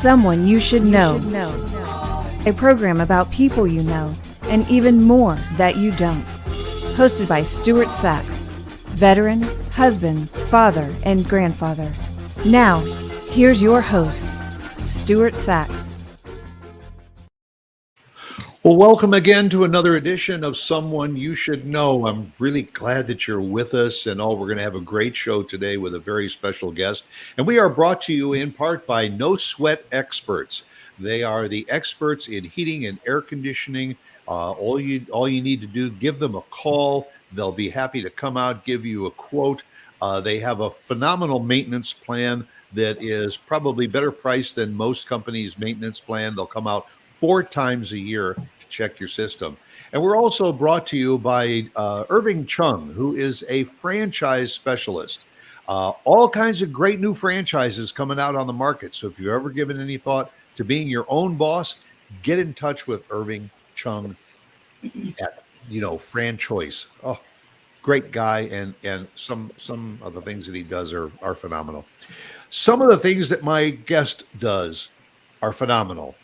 Someone You Should Know. A program about people you know and even more that you don't. Hosted by Stuart Sachs, veteran, husband, father, and grandfather. Now, here's your host, Stuart Sachs. Well, welcome again to another edition of Someone You Should Know. I'm really glad that you're with us, and we're going to have a great show today with a very special guest. And we are brought to you in part by No Sweat Experts. They are the experts in heating and air conditioning. All you need to do, give them a call. They'll be happy to come out, give you a quote. They have a phenomenal maintenance plan that is probably better priced than most companies' maintenance plan. They'll come out 4 times a year to check your system. And we're also brought to you by Irving Chung, who is a franchise specialist. All kinds of great new franchises coming out on the market. So if you've ever given any thought to being your own boss, get in touch with Irving Chung at, Franchoice. Oh, great guy. And some of the things that he does are phenomenal. Some of the things that my guest does are phenomenal.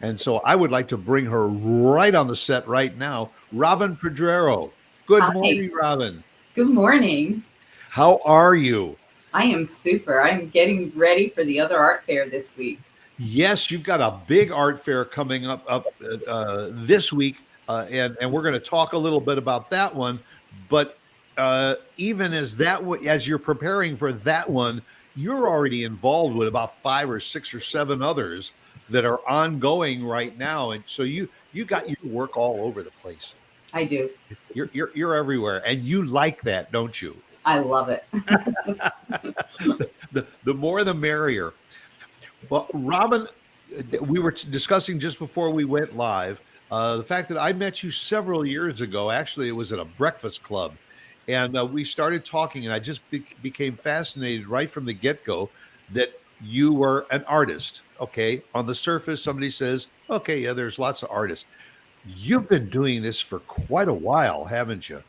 And so I would like to bring her right on the set right now, Robin Pedrero. Good morning, Robin. Good morning. How are you? I am super. I'm getting ready for the other art fair this week. Yes, you've got a big art fair coming up this week, and we're going to talk a little bit about that one. But even as you're preparing for that one, you're already involved with about 5 or 6 or 7 others that are ongoing right now, and so you got your work all over the place. I do. You're everywhere, and you like that, don't you? I love it. the more the merrier. Well, Robin, we were discussing just before we went live the fact that I met you several years ago. Actually, it was at a breakfast club, and we started talking, and I just became fascinated right from the get-go that you were an artist. Okay, on the surface, somebody says, okay, yeah, there's lots of artists. You've been doing this for quite a while, haven't you?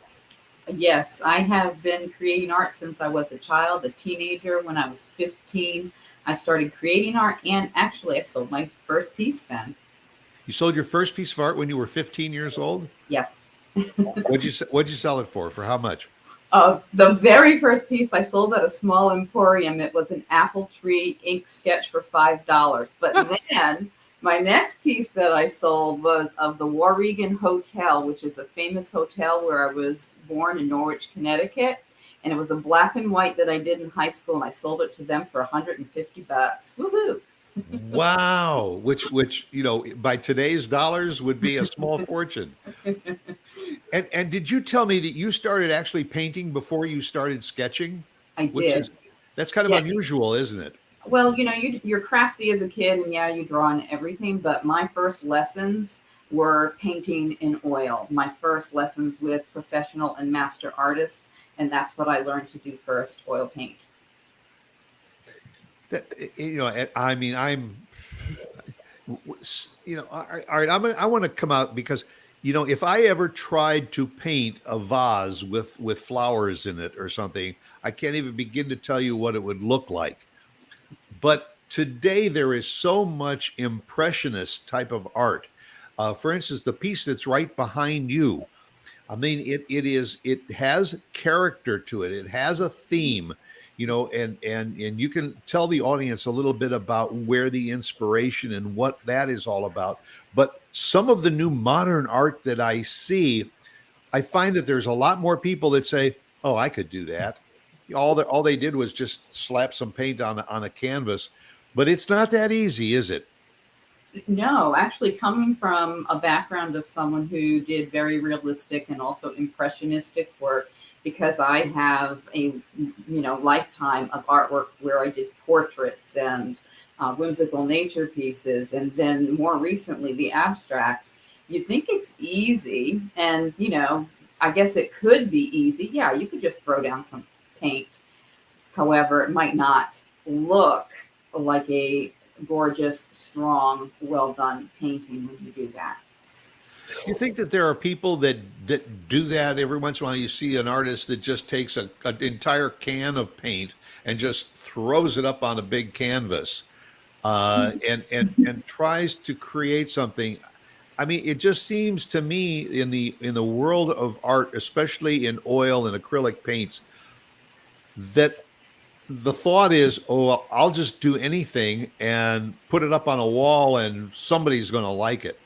Yes, I have been creating art since I was a child, a teenager. When I was 15, I started creating art, and actually I sold my first piece then. You sold your first piece of art when you were 15 years old? Yes. What'd you sell it for? For how much? The very first piece I sold at a small emporium, it was an apple tree ink sketch for $5. But then my next piece that I sold was of the Warregan Hotel, which is a famous hotel where I was born in Norwich, Connecticut. And it was a black and white that I did in high school, and I sold it to them for $150. Woohoo! Wow, which by today's dollars would be a small fortune. And did you tell me that you started actually painting before you started sketching? I did. That's kind of unusual, isn't it? Well, you're craftsy as a kid, and you draw on everything. But my first lessons were painting in oil. My first lessons with professional and master artists, and that's what I learned to do first: oil paint. I mean, all right. I want to come out because, if I ever tried to paint a vase with flowers in it or something, I can't even begin to tell you what it would look like. But today there is so much impressionist type of art. For instance, the piece that's right behind you, I mean, it has character to it. It has a theme. And you can tell the audience a little bit about where the inspiration and what that is all about. But some of the new modern art that I see, I find that there's a lot more people that say, "Oh, I could do that." All they did was just slap some paint on a canvas, but it's not that easy, is it? No, actually, coming from a background of someone who did very realistic and also impressionistic work, because I have a lifetime of artwork where I did portraits and whimsical nature pieces, and then more recently the abstracts. You think it's easy, and I guess it could be easy. Yeah, you could just throw down some paint. However, it might not look like a gorgeous, strong, well done painting when you do that. You think that there are people that do that every once in a while? You see an artist that just takes an entire can of paint and just throws it up on a big canvas. and tries to create something. I mean, it just seems to me in the world of art, especially in oil and acrylic paints, that the thought is, oh, well, I'll just do anything and put it up on a wall, and somebody's going to like it.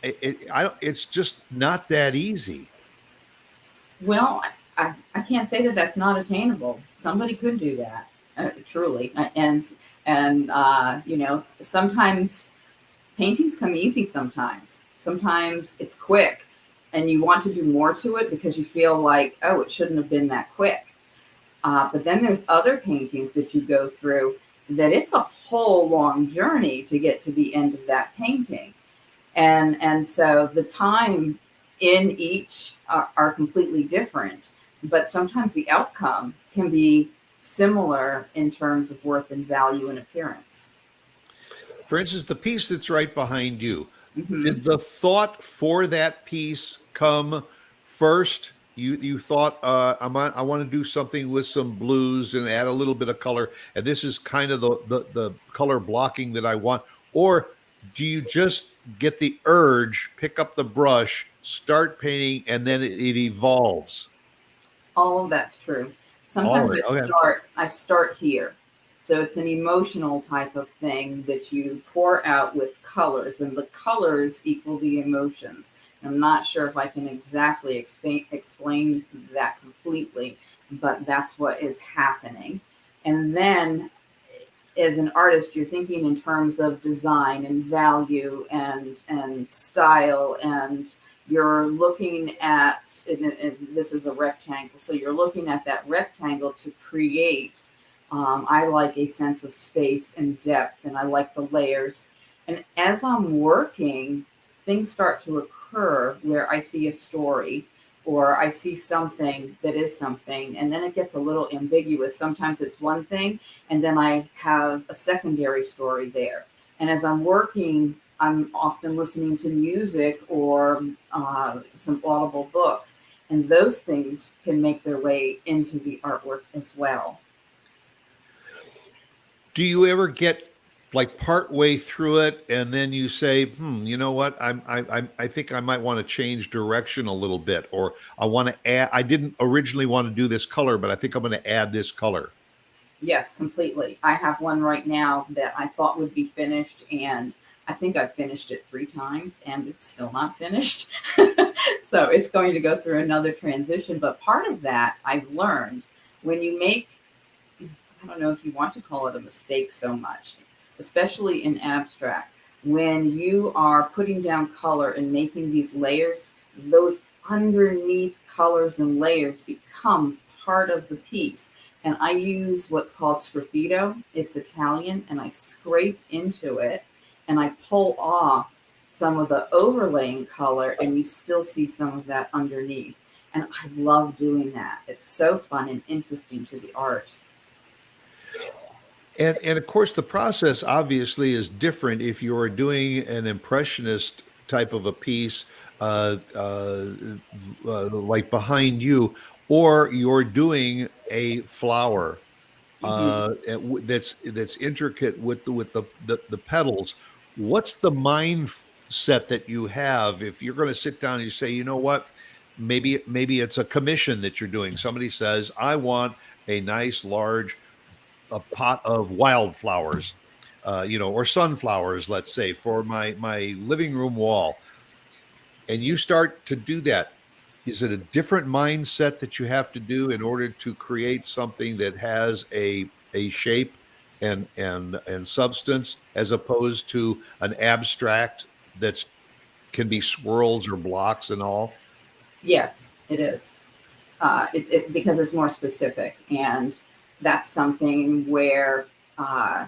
It's just not that easy. Well, I can't say that that's not attainable. Somebody could do that, truly. Sometimes paintings come easy. Sometimes it's quick, and you want to do more to it because you feel like, oh, it shouldn't have been that quick. But then there's other paintings that you go through that it's a whole long journey to get to the end of that painting. And so the time in each are completely different, but sometimes the outcome can be similar in terms of worth and value and appearance. For instance, the piece that's right behind you, Hmm. did the thought for that piece come first? You thought I want to do something with some blues and add a little bit of color, and this is kind of the color blocking that I want, or do you just get the urge, pick up the brush, start painting, and then it evolves? All of that's true. All Sometimes of it. Okay. I start here. So it's an emotional type of thing that you pour out with colors, and the colors equal the emotions. I'm not sure if I can exactly explain that completely, but that's what is happening. And then as an artist, you're thinking in terms of design and value and style, and you're looking at, and this is a rectangle, so you're looking at that rectangle to create. I like a sense of space and depth, and I like the layers. And as I'm working, things start to occur where I see a story or I see something that is something, and then it gets a little ambiguous. Sometimes it's one thing, and then I have a secondary story there. And as I'm working, I'm often listening to music or some audible books, and those things can make their way into the artwork as well. Do you ever get like part way through it and then you say, you know what, I think I might want to change direction a little bit, or I want to add, I didn't originally want to do this color, but I think I'm going to add this color. Yes, completely. I have one right now that I thought would be finished, and I think I've finished it 3 times, and it's still not finished. So it's going to go through another transition. But part of that I've learned when you make, I don't know if you want to call it a mistake so much, especially in abstract, when you are putting down color and making these layers, those underneath colors and layers become part of the piece. And I use what's called sgraffito. It's Italian, and I scrape into it and I pull off some of the overlaying color, and you still see some of that underneath. And I love doing that. It's so fun and interesting to the art. And of course, the process obviously is different if you're doing an impressionist type of a piece, like behind you, or you're doing a flower Mhm. that's intricate with the petals. What's the mindset that you have if you're going to sit down and you say, you know what, maybe it's a commission that you're doing. Somebody says, I want a nice large a pot of wildflowers, or sunflowers, let's say, for my living room wall, and you start to do that. Is it a different mindset that you have to do in order to create something that has a shape and substance, as opposed to an abstract that's can be swirls or blocks and all? Yes, it is. Because it's more specific, and that's something where uh,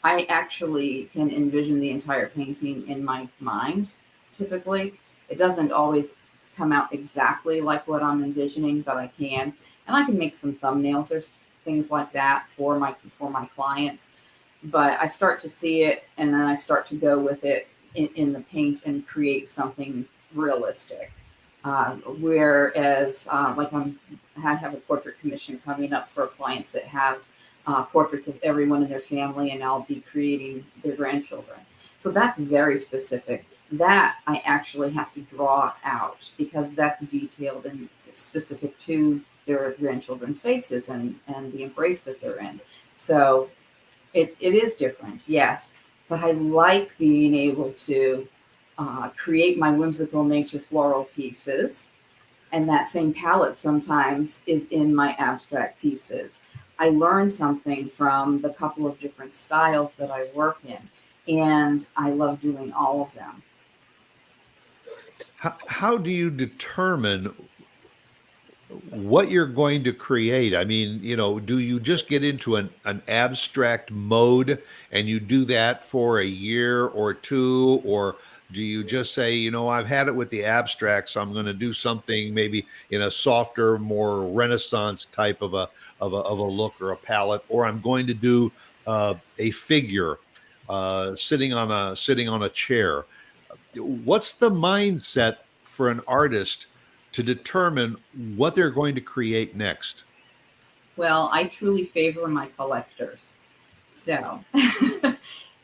I actually can envision the entire painting in my mind. Typically, it doesn't always come out exactly like what I'm envisioning, but I can, and I can make some thumbnails or things like that for my clients. But I start to see it, and then I start to go with it in the paint and create something realistic. Whereas, like I have a portrait commission coming up for clients that have portraits of everyone in their family, and I'll be creating their grandchildren. So that's very specific. That I actually have to draw out because that's detailed and specific to their grandchildren's faces and the embrace that they're in. So it is different, yes. But I like being able to create my whimsical nature floral pieces, and that same palette sometimes is in my abstract pieces. I learn something from the couple of different styles that I work in, and I love doing all of them. How do you determine what you're going to create? I mean, do you just get into an abstract mode and you do that for a year or two, or do you just say, I've had it with the abstract, so I'm going to do something maybe in a softer, more Renaissance type of a look or a palette, or I'm going to do a figure sitting on a chair. What's the mindset for an artist to determine what they're going to create next? Well, I truly favor my collectors. So,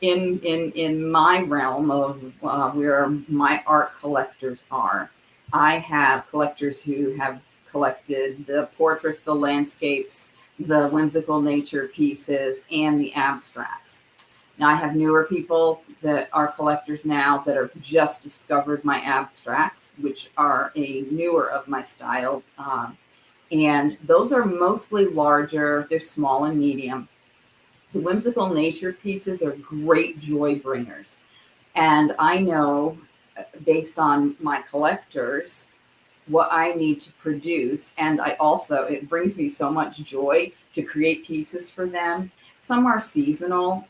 in my realm of where my art collectors are, I have collectors who have collected the portraits, the landscapes, the whimsical nature pieces, and the abstracts. Now, I have newer people that are collectors now that have just discovered my abstracts, which are a newer of my style. And those are mostly larger, they're small and medium. The whimsical nature pieces are great joy bringers. And I know, based on my collectors, what I need to produce. And it brings me so much joy to create pieces for them. Some are seasonal,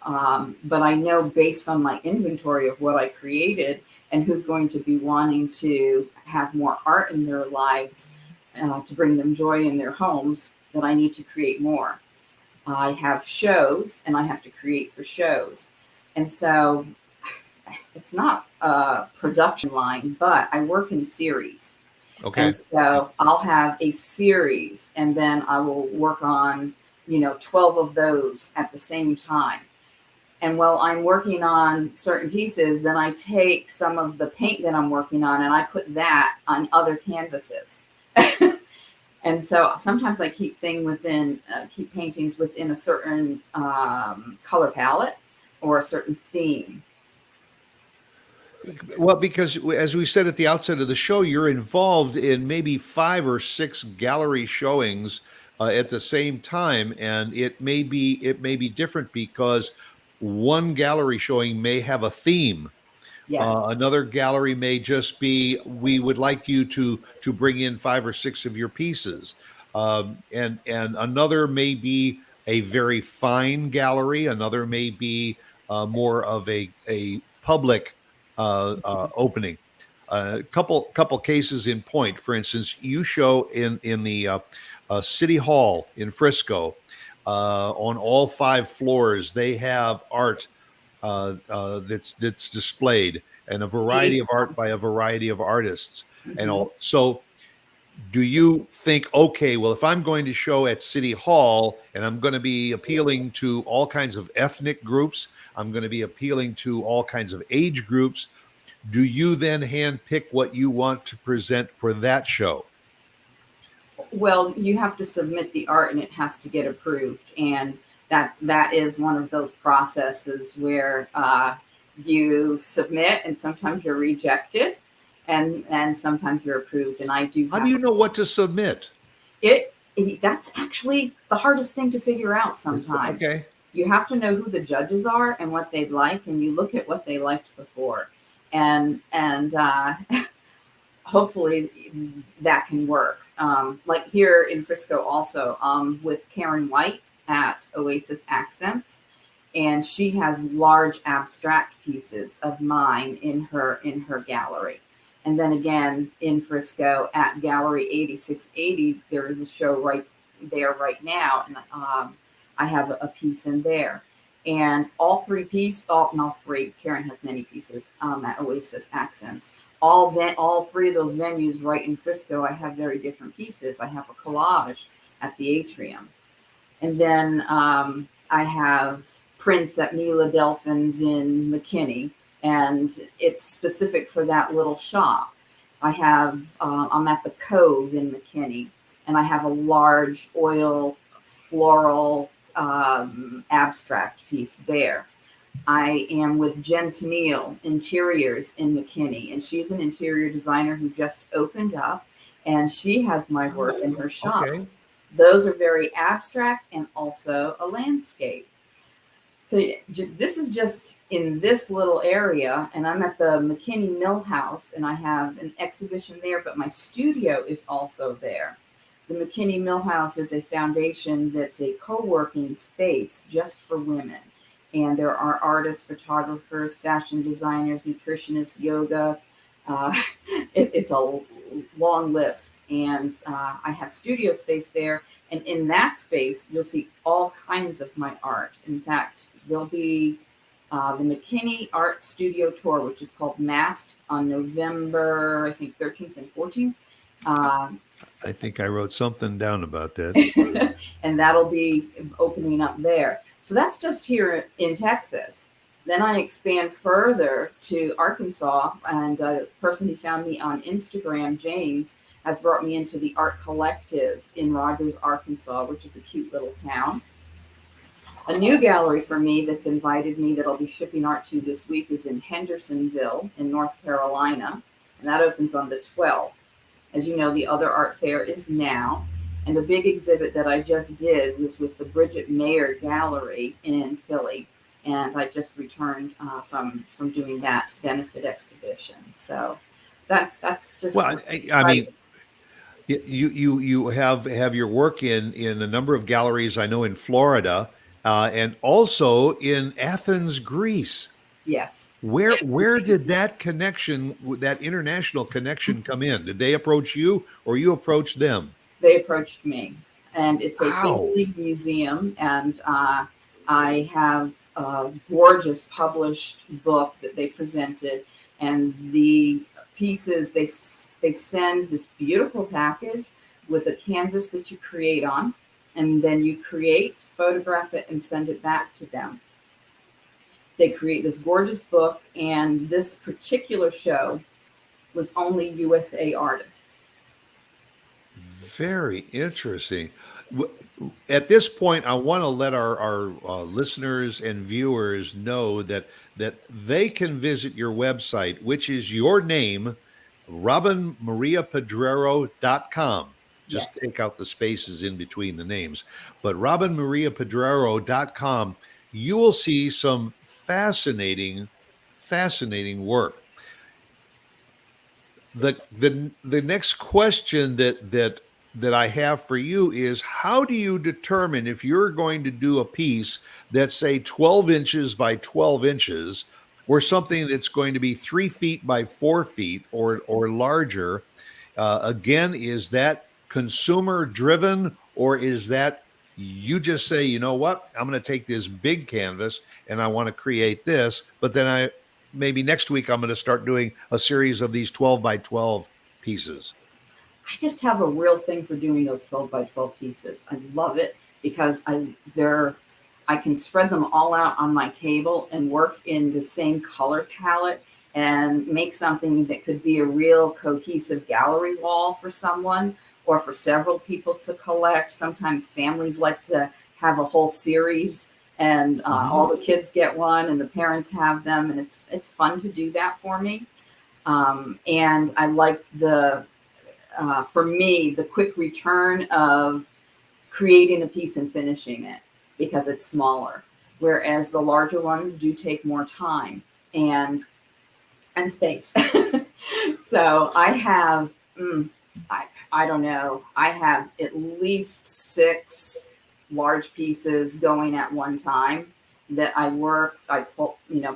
but I know based on my inventory of what I created and who's going to be wanting to have more art in their lives to bring them joy in their homes, that I need to create more. I have shows and I have to create for shows. And so it's not a production line, but I work in series. Okay. And so I'll have a series and then I will work on 12 of those at the same time. And while I'm working on certain pieces, then I take some of the paint that I'm working on and I put that on other canvases. And so sometimes I keep paintings within a certain color palette or a certain theme. Well, because as we said at the outset of the show, you're involved in maybe 5 or 6 gallery showings at the same time, and it may be different because one gallery showing may have a theme. Yes. Another gallery may just be, we would like you to bring in 5 or 6 of your pieces, and another may be a very fine gallery. Another may be more of a public opening. Couple cases in point. For instance, you show in the City Hall in Frisco. On all 5 floors, they have art that's displayed, and a variety of art by a variety of artists. Mm-hmm. And all. So, do you think, okay, well, if I'm going to show at City Hall and I'm going to be appealing to all kinds of ethnic groups, I'm going to be appealing to all kinds of age groups, do you then handpick what you want to present for that show? Well, you have to submit the art and it has to get approved. And that is one of those processes where you submit and sometimes you're rejected and sometimes you're approved. And I do. How do you know what to submit? That's actually the hardest thing to figure out sometimes. Okay. You have to know who the judges are and what they'd like, and you look at what they liked before. And hopefully that can work. Like here in Frisco also, with Karen White at Oasis Accents, and she has large abstract pieces of mine in her gallery. And then again in Frisco at Gallery 8680, there is a show right there right now, and I have a piece in there. And not three, Karen has many pieces at Oasis Accents. All 3 of those venues right in Frisco, I have very different pieces. I have a collage at the atrium. And then I have prints at Mila Delphin's in McKinney, and it's specific for that little shop. I'm at the Cove in McKinney, and I have a large oil floral abstract piece there. I am with Jen Tennille Interiors in McKinney, and she's an interior designer who just opened up, and she has my work in her shop. Okay. Those are very abstract and also a landscape. So this is just in this little area, and I'm at the McKinney Mill House, and I have an exhibition there, but my studio is also there. The McKinney Mill House is a foundation that's a co-working space just for women. And there are artists, photographers, fashion designers, nutritionists, yoga. It's a long list. And I have studio space there. And in that space, you'll see all kinds of my art. In fact, there'll be the McKinney Art Studio Tour, which is called MAST, on November, I think, 13th and 14th. I think I wrote something down about that. And that'll be opening up there. So that's just here in Texas. Then I expand further to Arkansas, and a person who found me on Instagram, James, has brought me into the Art Collective in Rogers, Arkansas, which is a cute little town. A new gallery for me that's invited me that I'll be shipping art to this week is in Hendersonville in North Carolina, and that opens on the 12th. As you know, the other art fair is now. And a big exhibit that I just did was with the Bridget Mayer Gallery in Philly. And I just returned from doing that benefit exhibition. So that's just... Well, I mean, you have your work in a number of galleries, I know, in Florida, and also in Athens, Greece. Yes. Where did that connection, that international connection, come in? Did they approach you, or you approached them? They approached me, and it's a Wow. Think League museum, and I have a gorgeous published book that they presented, and the pieces, they send this beautiful package with a canvas that you create on, and then you create, photograph it, and send it back to them. They create this gorgeous book, and this particular show was only USA artists. Very interesting. At this point, I want to let our listeners and viewers know that they can visit your website, which is your name, RobinMariaPedrero.com. Just Yes. take out the spaces in between the names. But RobinMariaPedrero.com, you will see some fascinating work. The next question that I have for you is, how do you determine if you're going to do a piece that's, say, 12 inches by 12 inches, or something that's going to be 3 feet by 4 feet or larger? Again, is that consumer driven, or is that you just say, you know what, I'm going to take this big canvas and I want to create this, but then maybe next week I'm going to start doing a series of these 12 by 12 pieces? I just have a real thing for doing those 12 by 12 pieces. I love it because I can spread them all out on my table and work in the same color palette and make something that could be a real cohesive gallery wall for someone or for several people to collect. Sometimes families like to have a whole series, and all the kids get one and the parents have them, and it's fun to do that for me. And I like for me, the quick return of creating a piece and finishing it because it's smaller, whereas the larger ones do take more time and space. So I have, I don't know, I have at least 6 large pieces going at one time that I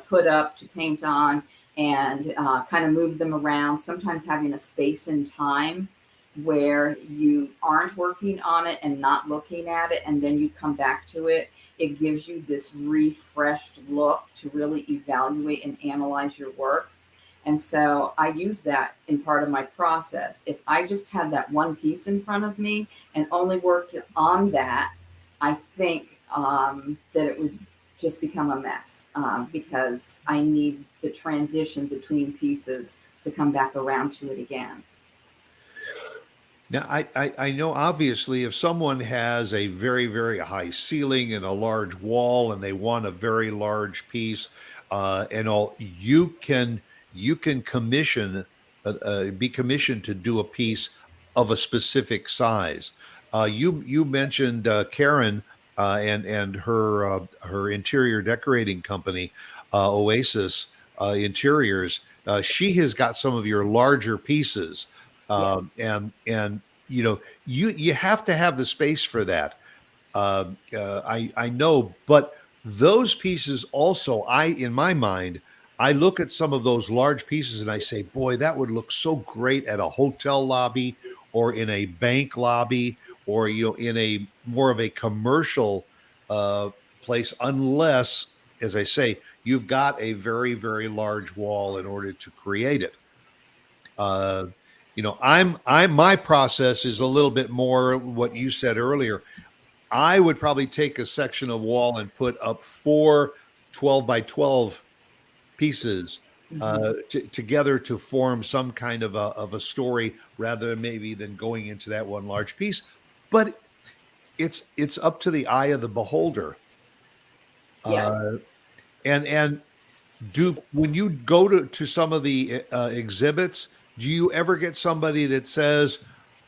put up to paint on, and kind of move them around, sometimes having a space in time where you aren't working on it and not looking at it, and then you come back to it. It gives you this refreshed look to really evaluate and analyze your work. And so I use that in part of my process. If I just had that one piece in front of me and only worked on that, I think that it would just become a mess because I need the transition between pieces to come back around to it again. Now, I know obviously if someone has a very, very high ceiling and a large wall and they want a very large piece, and all, you can commission, be commissioned to do a piece of a specific size. You mentioned Karen and her interior decorating company, Oasis Interiors. She has got some of your larger pieces, Yes, and you have to have the space for that. I know, but those pieces also, I in my mind, I look at some of those large pieces and I say, boy, that would look so great at a hotel lobby or in a bank lobby or in a more of a commercial uh, place, unless, as I say, you've got a very, very large wall in order to create it. Uh, I'm my process is a little bit more what you said earlier. I would probably take a section of wall and put up four 12 by 12 pieces hmm together to form some kind of a story rather maybe than going into that one large piece. But it's up to the eye of the beholder. yes. Uh, and do when you go to some of the exhibits, do you ever get somebody that says,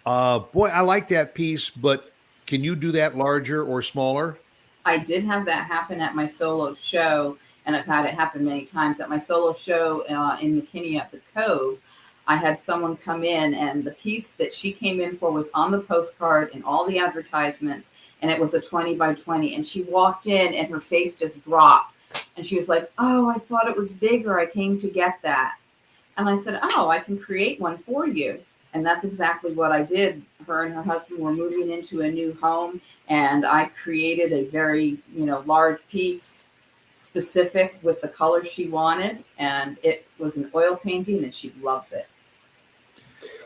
boy, I like that piece, but can you do that larger or smaller? I did have that happen at my solo show, and I've had it happen many times at my solo show in McKinney at the Cove. I had someone come in, and the piece that she came in for was on the postcard and all the advertisements, and it was a 20 by 20. And she walked in, and her face just dropped. And she was like, "Oh, I thought it was bigger. I came to get that." And I said, "Oh, I can create one for you." And that's exactly what I did. Her and her husband were moving into a new home, and I created a very, large piece specific with the color she wanted. And it was an oil painting, and she loves it.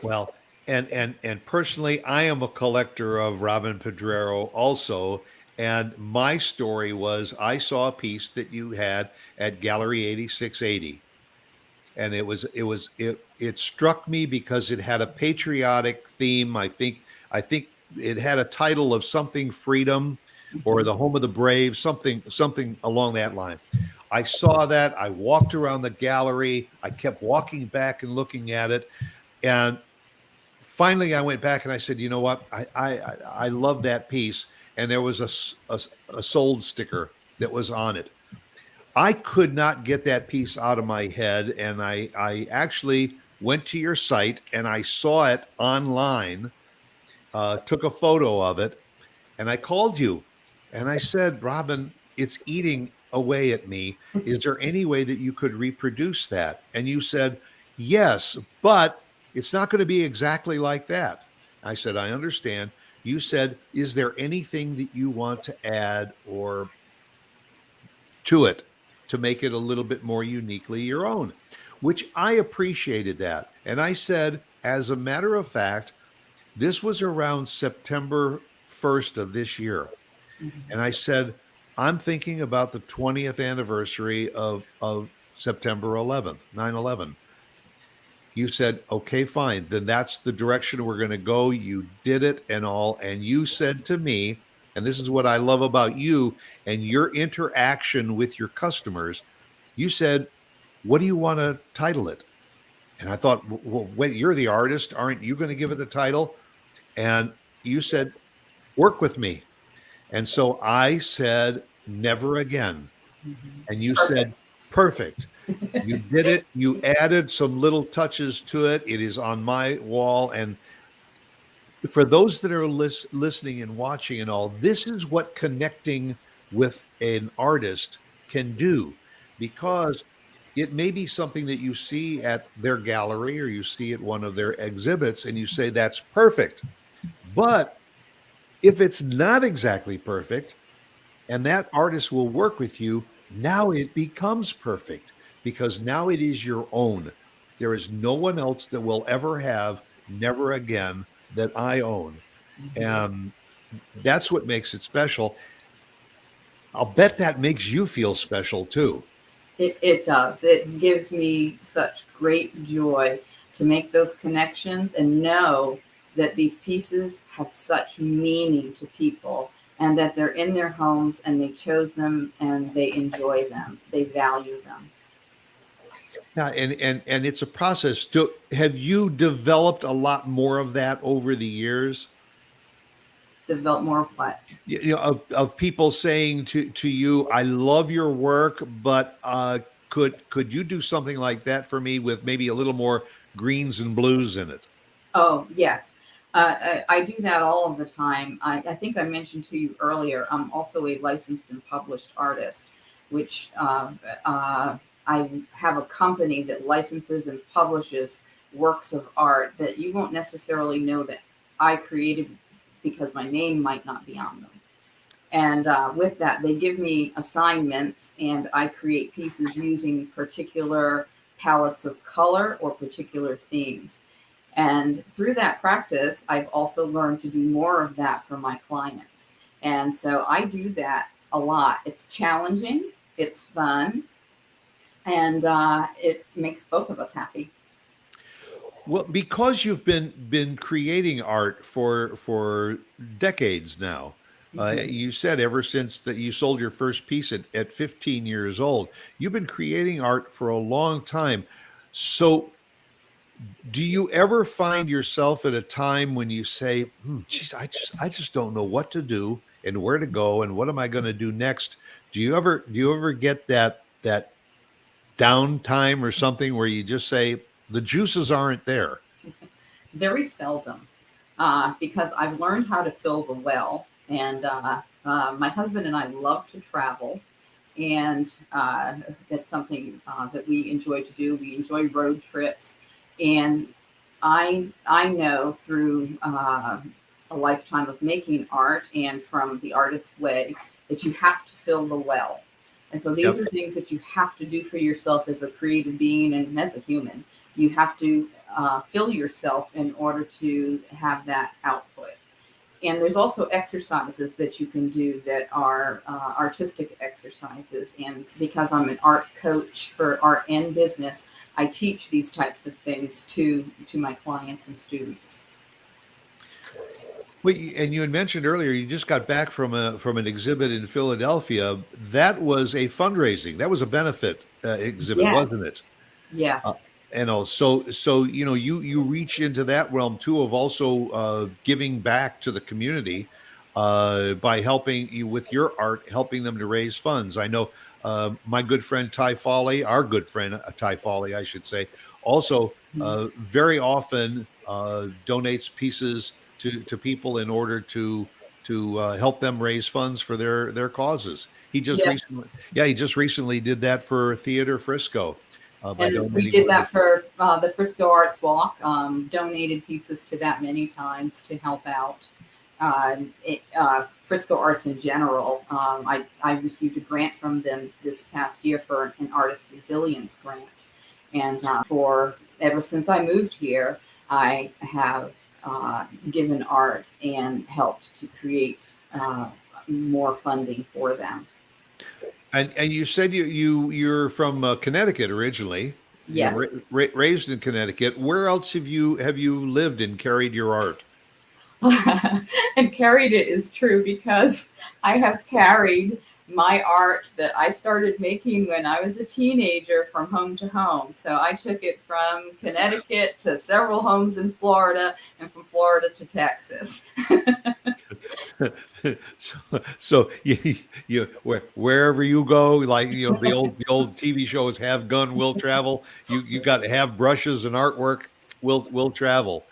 Well, and personally, I am a collector of Robin Pedrero also. And my story was I saw a piece that you had at Gallery 8680. And it struck me because it had a patriotic theme. I think it had a title of something freedom or Mhm. the home of the brave, something along that line. I saw that. I walked around the gallery. I kept walking back and looking at it. And finally I went back and I said, you know what? I love that piece. And there was a sold sticker that was on it. I could not get that piece out of my head. And I actually went to your site and I saw it online, took a photo of it, and I called you and I said, Robin, it's eating away at me. Is there any way that you could reproduce that? And you said, yes, but it's not going to be exactly like that. I said, I understand. You said, is there anything that you want to add or to it to make it a little bit more uniquely your own? Which I appreciated that. And I said, as a matter of fact, this was around September 1st of this year. And Mhm. I said, I'm thinking about the 20th anniversary of September 11th, 9/11. You said, okay, fine. Then that's the direction we're going to go. You did it and all. And you said to me, and this is what I love about you and your interaction with your customers, you said, what do you want to title it? And I thought, well, wait, you're the artist. Aren't you going to give it the title? And you said, work with me. And so I said, never again. Mhm. And you said, Perfect. perfect. You did it. You added some little touches to it. It is on my wall. And for those that are listening and watching and all, this is what connecting with an artist can do because it may be something that you see at their gallery or you see at one of their exhibits and you say, that's perfect. But if it's not exactly perfect, and that artist will work with you, now it becomes perfect because now it is your own. There is no one else that will ever have never again that I own. Mhm. Um, That's what makes it special. I'll bet that makes you feel special too. It does. It gives me such great joy to make those connections and know that these pieces have such meaning to people and that they're in their homes and they chose them and they enjoy them. They value them. Yeah, and it's a process. Have you developed a lot more of that over the years? Develop more of what? Of people saying to you, "I love your work, but could you do something like that for me with maybe a little more greens and blues in it?" Oh, yes. I do that all of the time. I think I mentioned to you earlier, I'm also a licensed and published artist, which I have a company that licenses and publishes works of art that you won't necessarily know that I created because my name might not be on them. And with that, they give me assignments and I create pieces using particular palettes of color or particular themes. And through that practice, I've also learned to do more of that for my clients. And so I do that a lot. It's challenging, it's fun, and it makes both of us happy. Well, because you've been creating art for decades now. Mhm. You said ever since that you sold your first piece at 15 years old, you've been creating art for a long time. So do you ever find yourself at a time when you say, geez, I just don't know what to do and where to go and what am I going to do next? Do you ever get that downtime or something where you just say the juices aren't there? Very seldom, because I've learned how to fill the well. And my husband and I love to travel. And that's something that we enjoy to do. We enjoy road trips. And I know through a lifetime of making art and from the artist's way that you have to fill the well. And so these Yep. are things that you have to do for yourself as a creative being and as a human. You have to fill yourself in order to have that output. And there's also exercises that you can do that are artistic exercises. And because I'm an art coach for art and business, I teach these types of things to my clients and students. Well, and you had mentioned earlier you just got back from an exhibit in Philadelphia. That was a fundraising. That was a benefit exhibit, Yes, wasn't it? Uh, yes. and so you reach into that realm too of also giving back to the community by helping you with your art, helping them to raise funds. I know my good friend Ty Foley, our good friend Ty Foley, I should say, also very often donates pieces to people in order to help them raise funds for their causes. Yes. He just recently did that for Theater Frisco by And we donating did one of that for the Frisco Arts Walk, donated pieces to that many times to help out Frisco Arts in general. I received a grant from them this past year for an artist resilience grant. And for ever since I moved here, I have given art and helped to create more funding for them. and you said you're from Connecticut originally. You're Yes. raised in Connecticut. Where else have you lived and carried your art? And carried it is true because I have carried my art that I started making when I was a teenager from home to home. So I took it from Connecticut to several homes in Florida and from Florida to Texas. So wherever you go, like the old TV shows, have gun will travel. You got to have brushes and artwork will travel.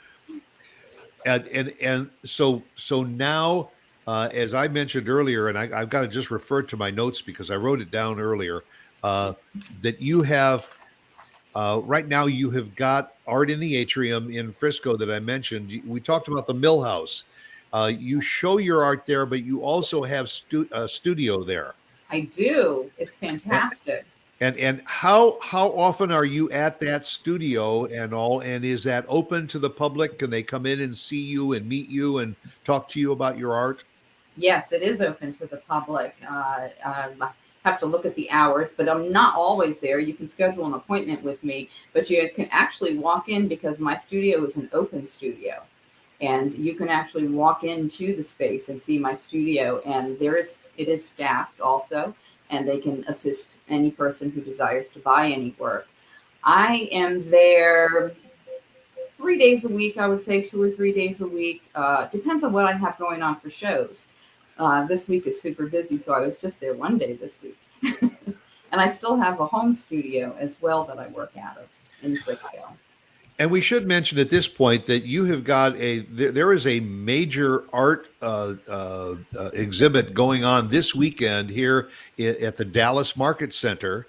And so now, as I mentioned earlier, and I've got to just refer to my notes because I wrote it down earlier, that you have right now you have got art in the atrium in Frisco that I mentioned. We talked about the Mill House. You show your art there, but you also have a studio there. I do. It's And fantastic. and how often are you at that studio and all? And is that open to the public? Can they come in and see you and meet you and talk to you about your art? Yes, it is open to the public. I have to look at the hours, but I'm not always there. You can schedule an appointment with me, but you can actually walk in because my studio is an open studio. And you can actually walk into the space and see my studio. And it is staffed also, and they can assist any person who desires to buy any work. I am there 3 days a week, I would say 2 or 3 days a week. Depends on what I have going on for shows. This week is super busy, so I was just there one day this week. And I still have a home studio as well that I work out of in Frisco. And we should mention at this point that you have got there is a major art exhibit going on this weekend here at the Dallas Market Center,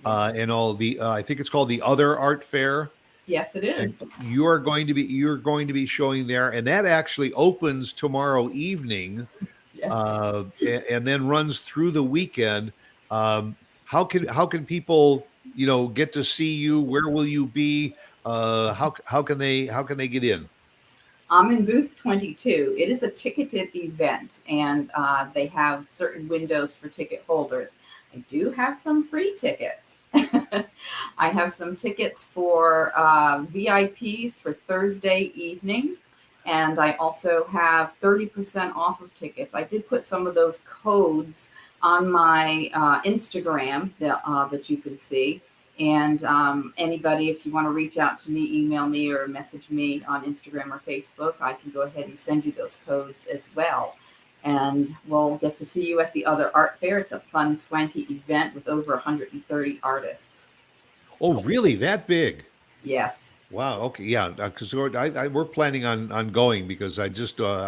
and all the I think it's called the Other Art Fair. Yes, it And is. you're going to be showing there, and that actually opens tomorrow evening, Yes. and then runs through the weekend. How can people get to see you? Where will you be? How can they get in? I'm in booth 22. It is a ticketed event, and they have certain windows for ticket holders. I do have some free tickets. I have some tickets for VIPs for Thursday evening, and I also have 30% off of tickets. I did put some of those codes on my Instagram that you can see. And anybody, if you want to reach out to me, email me or message me on Instagram or Facebook, I can go ahead and send you those codes as well. And we'll get to see you at the Other Art Fair. It's a fun, swanky event with over 130 artists. Oh, really? That big? Yes. Wow. Okay. Yeah. Because we're planning on going, because I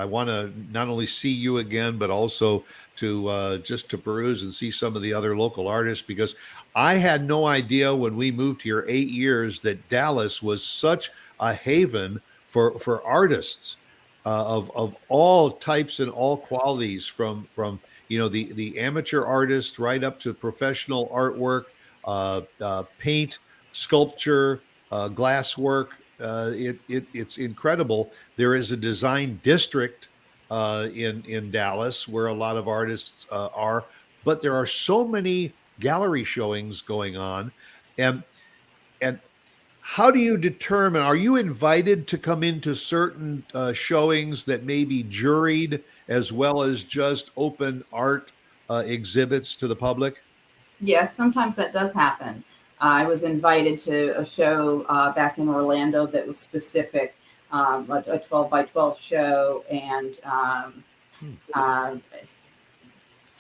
want to not only see you again, but also to just to peruse and see some of the other local artists. Because I had no idea when we moved here 8 years that Dallas was such a haven for artists, of all types and all qualities, from the amateur artist right up to professional artwork, paint, sculpture, glass work. It's incredible. There is a design district in Dallas where a lot of artists are, but there are so many gallery showings going on, and and how do you determine? Are you invited to come into certain showings that may be juried, as well as just open art exhibits to the public? Yes, sometimes that does happen. I was invited to a show back in Orlando that was specific, a 12 by 12 show, and Hmm.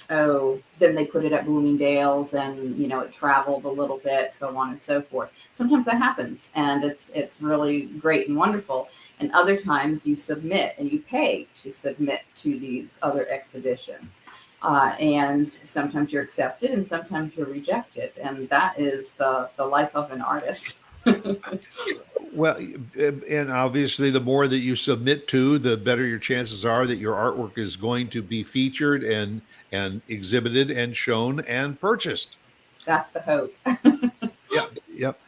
uh, then they put it at Bloomingdale's, and it traveled a little bit, so on and so forth. Sometimes that happens, and it's really great and wonderful. And other times you submit and you pay to submit to these other exhibitions. And sometimes you're accepted and sometimes you're rejected. And that is the life of an artist. Well, and obviously, the more that you submit to, the better your chances are that your artwork is going to be featured and exhibited and shown and purchased. That's the hope. Yeah, yep.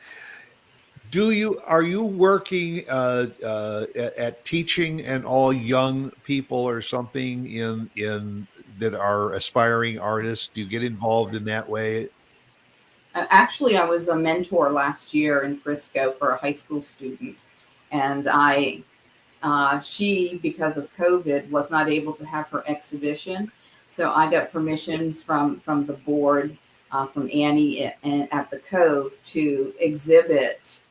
Are you working at teaching and all young people or something in that are aspiring artists? Do you get involved in that way? Actually, I was a mentor last year in Frisco for a high school student. And she, because of COVID, was not able to have her exhibition. So I got permission from the board, from Annie at the Cove, to exhibit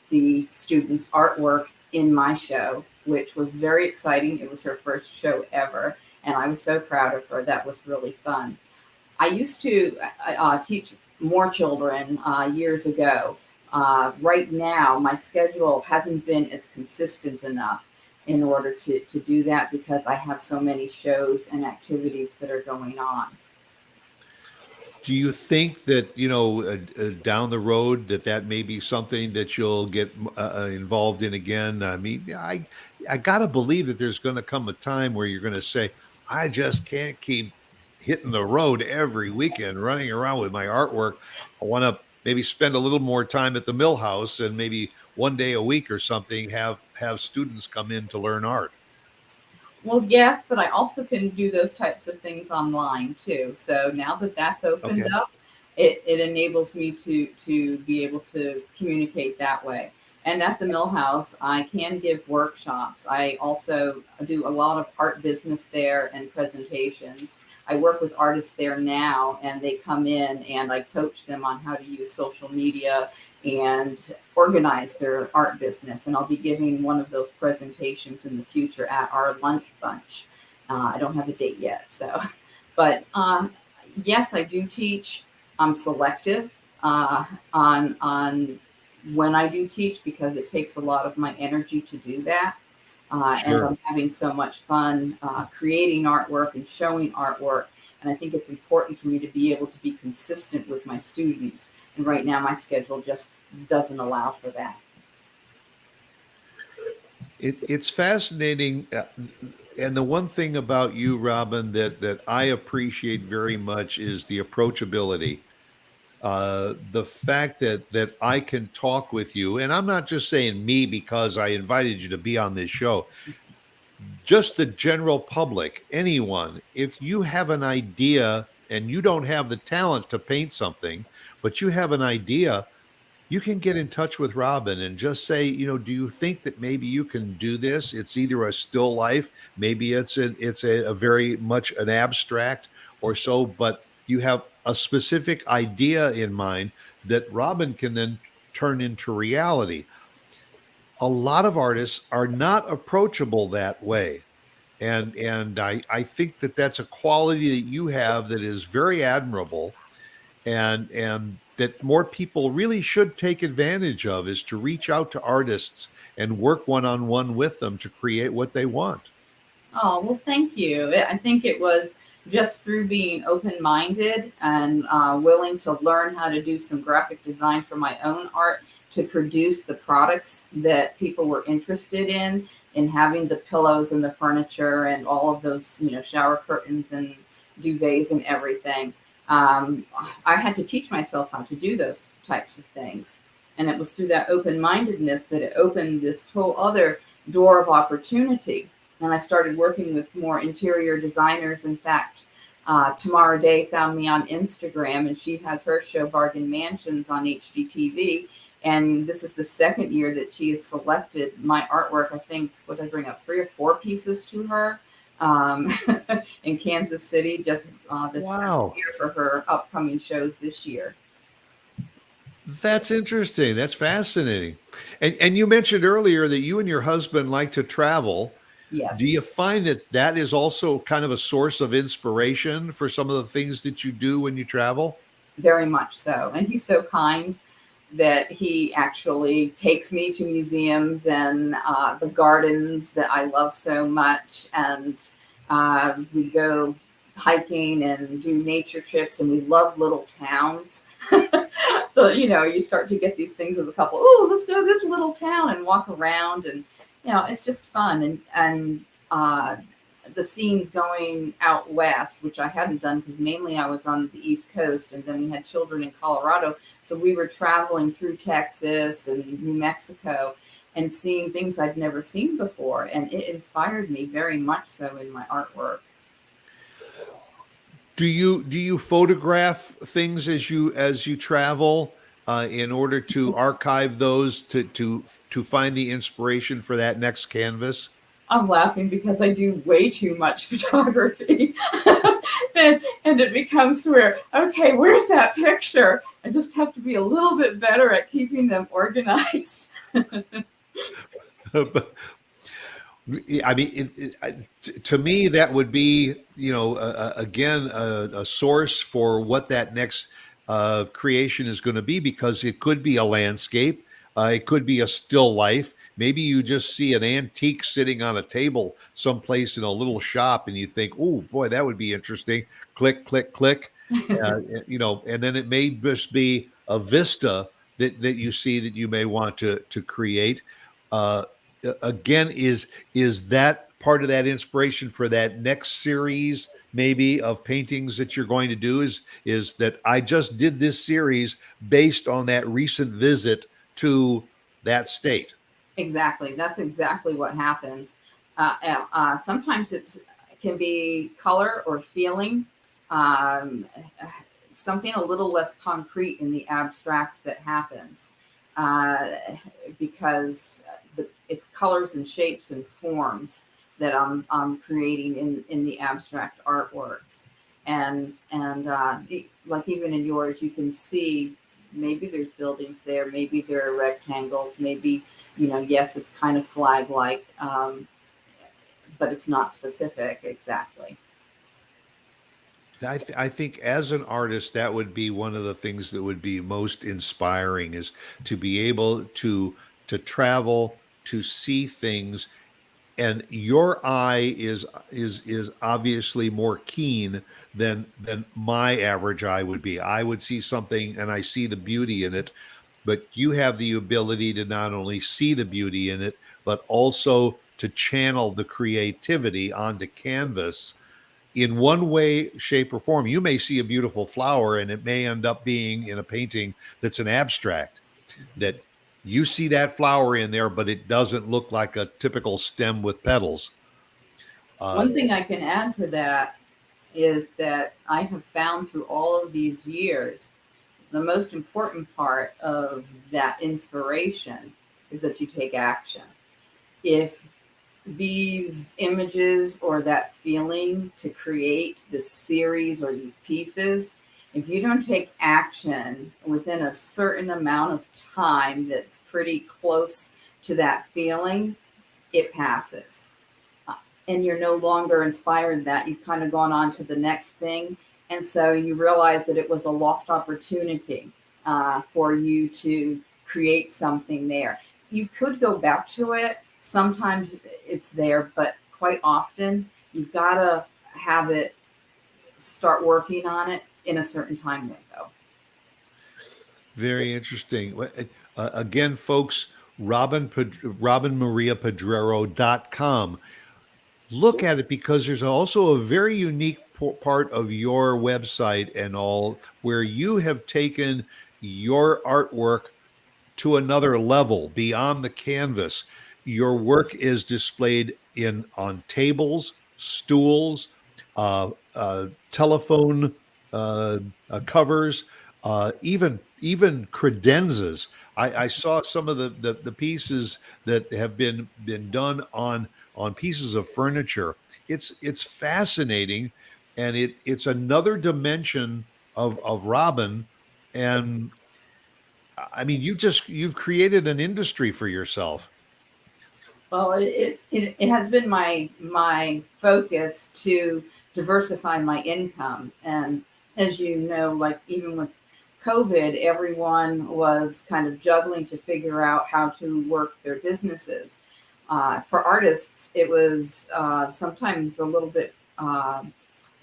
the student's artwork in my show, which was very exciting. It was her first show ever, and I was so proud of her. That was really fun. I used to teach more children years ago. Right now, my schedule hasn't been as consistent enough in order to do that, because I have so many shows and activities that are going on. Do you think that, down the road, that may be something that you'll get involved in again? I mean, I gotta believe that there's going to come a time where you're going to say, I just can't keep hitting the road every weekend, running around with my artwork. I want to maybe spend a little more time at the mill house, and maybe one day a week or something have students come in to learn art. Well, yes, but I also can do those types of things online too. So now that that's opened Okay. up, it enables me to be able to communicate that way. And at the Mill House, I can give workshops. I also do a lot of art business there and presentations. I work with artists there now, and they come in and I coach them on how to use social media and organize their art business. And I'll be giving one of those presentations in the future at our lunch bunch. I don't have a date yet, so, but yes, I do teach. I'm selective on when I do teach because it takes a lot of my energy to do that. And Sure. I'm having so much fun creating artwork and showing artwork. And I think it's important for me to be able to be consistent with my students. And right now, my schedule just doesn't allow for that. It's fascinating. And the one thing about you, Robin, that I appreciate very much is the approachability. The fact that I can talk with you, and I'm not just saying me because I invited you to be on this show, just the general public, anyone, if you have an idea and you don't have the talent to paint something, but you have an idea, you can get in touch with Robin and just say, do you think that maybe you can do this? It's either a still life, maybe it's a very much an abstract or so, but you have a specific idea in mind that Robin can then turn into reality. A lot of artists are not approachable that way. And I think that that's a quality that you have that is very admirable, and that more people really should take advantage of, is to reach out to artists and work one-on-one with them to create what they want. Oh, well, thank you. I think it was just through being open minded and willing to learn how to do some graphic design for my own art to produce the products that people were interested in having the pillows and the furniture and all of those, shower curtains and duvets and everything. Um, I had to teach myself how to do those types of things. And it was through that open mindedness that it opened this whole other door of opportunity, and I started working with more interior designers. In fact, Tamara Day found me on Instagram, and she has her show Bargain Mansions on HGTV. And this is the second year that she has selected my artwork. I think, what did I bring up, 3 or 4 pieces to her um, in Kansas City just this past Wow. year for her upcoming shows this year. That's interesting. That's fascinating. And you mentioned earlier that you and your husband like to travel. Do Yes, you find that that is also kind of a source of inspiration for some of the things that you do when you travel? very much so. And he's so kind that he actually takes me to museums and the gardens that I love so much. And we go hiking and do nature trips, and we love little towns. So, you start to get these things as a couple. Oh, let's go to this little town and walk around, and it's just fun. And the scenes going out west, which I hadn't done because mainly I was on the East Coast, and then we had children in Colorado. So we were traveling through Texas and New Mexico and seeing things I'd never seen before. And it inspired me very much so in my artwork. Do you photograph things as you travel in order to archive those to find the inspiration for that next canvas? I'm laughing because I do way too much photography. and it becomes where, okay, where's that picture? I just have to be a little bit better at keeping them organized. I mean, to me, that would be, again, a source for what that next creation is going to be, because it could be a landscape, it could be a still life. Maybe you just see an antique sitting on a table someplace in a little shop, and you think, "Oh boy, that would be interesting." Click, click, click. And then it may just be a vista that you see that you may want to create. Uh, Again, is that part of that inspiration for that next series maybe of paintings that you're going to do? Is that I just did this series based on that recent visit to that state? Exactly. That's exactly what happens. Sometimes it can be color or feeling, um, something a little less concrete in the abstracts that happens, uh, because it's colors and shapes and forms that I'm creating in the abstract artworks. Like even in yours, you can see maybe there's buildings there, maybe there are rectangles, maybe, yes, it's kind of flag like, but it's not specific exactly. I think as an artist, that would be one of the things that would be most inspiring is to be able to travel, to see things, and your eye is obviously more keen than my average eye would be. I would see something and I see the beauty in it, but you have the ability to not only see the beauty in it, but also to channel the creativity onto canvas in one way, shape, or form. You may see a beautiful flower and it may end up being in a painting that's an abstract that you see that flower in there, but it doesn't look like a typical stem with petals. Uh, One thing I can add to that is that I have found through all of these years, the most important part of that inspiration is that you take action. If these images or that feeling to create this series or these pieces, if you don't take action within a certain amount of time that's pretty close to that feeling, it passes. Uh, And you're no longer inspired that. You've kind of gone on to the next thing. And so you realize that it was a lost opportunity for you to create something there. You could go back to it. Sometimes it's there, but quite often you've got to have it start working on it in a certain time window. Very interesting. Again, folks, robinmariapedrero.com. Look at it because there's also a very unique part of your website and all where you have taken your artwork to another level beyond the canvas. Your work is displayed in on tables, stools, telephone covers, even credenzas. I saw some of the pieces that have been done on pieces of furniture. It's fascinating, and it's another dimension of Robin. And I mean, you've created an industry for yourself. Well, it has been my focus to diversify my income, and as you know, like even with COVID, everyone was kind of juggling to figure out how to work their businesses. For artists, it was sometimes a little bit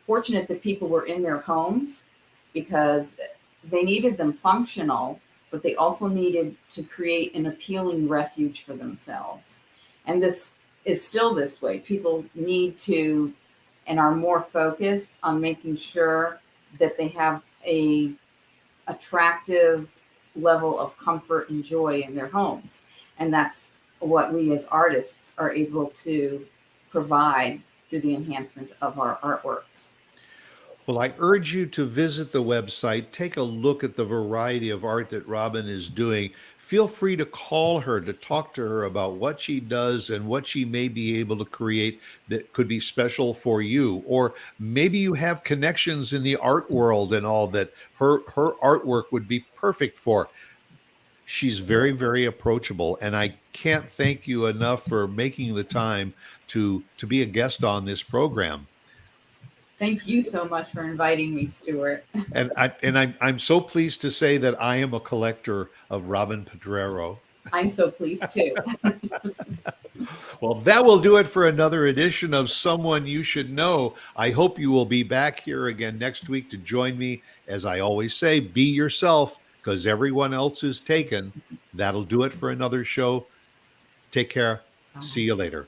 fortunate that people were in their homes because they needed them functional, but they also needed to create an appealing refuge for themselves. And this is still this way. People need to and are more focused on making sure that they have a attractive level of comfort and joy in their homes. And that's what we as artists are able to provide through the enhancement of our artworks. Well, I urge you to visit the website, take a look at the variety of art that Robin is doing. Feel free to call her to talk to her about what she does and what she may be able to create that could be special for you. Or maybe you have connections in the art world and all that her artwork would be perfect for. She's very, very approachable, and I can't thank you enough for making the time to be a guest on this program. Thank you so much for inviting me, Stuart. I'm so pleased to say that I am a collector of Robin Pedrero. I'm so pleased too. Well, that will do it for another edition of Someone You Should Know. I hope you will be back here again next week to join me. As I always say, be yourself because everyone else is taken. That'll do it for another show. Take care. See you later.